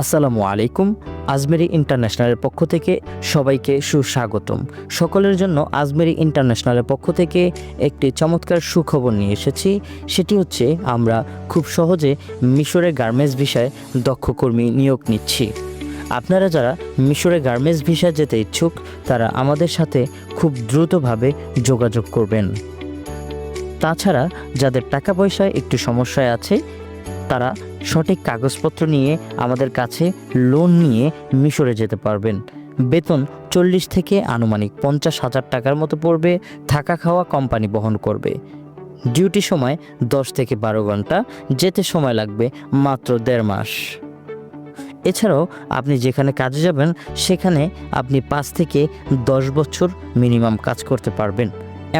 আসসালামু আলাইকুম। আজমেরি ইন্টারন্যাশনালের পক্ষ থেকে সবাইকে সুস্বাগতম। সকলের জন্য আজমেরি ইন্টারন্যাশনালের পক্ষ থেকে একটি চমৎকার সুখবর নিয়ে এসেছি। সেটি হচ্ছে আমরা খুব সহজে মিশরের গার্মেন্টস ভিসায় দক্ষ কর্মী নিয়োগ নিচ্ছি। আপনারা যারা মিশরে গার্মেন্টস ভিসায় যেতে ইচ্ছুক তারা আমাদের সাথে খুব দ্রুতভাবে যোগাযোগ করবেন। তাছাড়া যাদের টাকা পয়সায় একটু সমস্যায় আছে তারা সঠিক কাগজপত্র নিয়ে আমাদের কাছে লোন নিয়ে মিশরে যেতে পারবেন। বেতন 40 থেকে আনুমানিক 50,000 টাকার মতো পড়বে। থাকা খাওয়া কোম্পানি বহন করবে। ডিউটি সময় 10 থেকে 12 ঘন্টা, যেতে সময় লাগবে মাত্র 1.5 মাস। এছাড়াও আপনি যেখানে কাজে যাবেন সেখানে আপনি 5 থেকে 10 বছর মিনিমাম কাজ করতে পারবেন।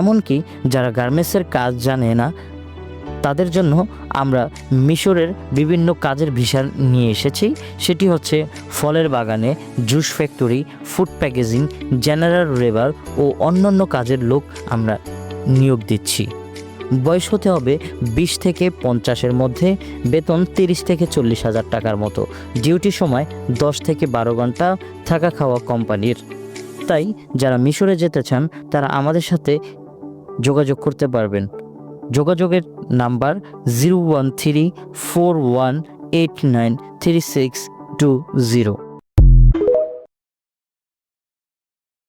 এমনকি যারা গার্মেন্টসের কাজ জানে না তাদের জন্য আমরা মিশরের বিভিন্ন কাজের ভিসা নিয়ে এসেছি। সেটি হচ্ছে ফলের বাগানে, juice factory, food packaging, general labour ও অন্যান্য কাজের লোক আমরা নিয়োগ দিচ্ছি। বয়স হতে হবে 20 থেকে 50-এর মধ্যে, বেতন 30 থেকে 40,000 টাকার মতো, ডিউটি সময় 10 থেকে 12 ঘন্টা, থাকা খাওয়া কোম্পানির। তাই যারা মিশরে যেতে চান তারা আমাদের সাথে যোগাযোগ করতে পারবেন। যোগাযোগের নাম্বার 01341893620।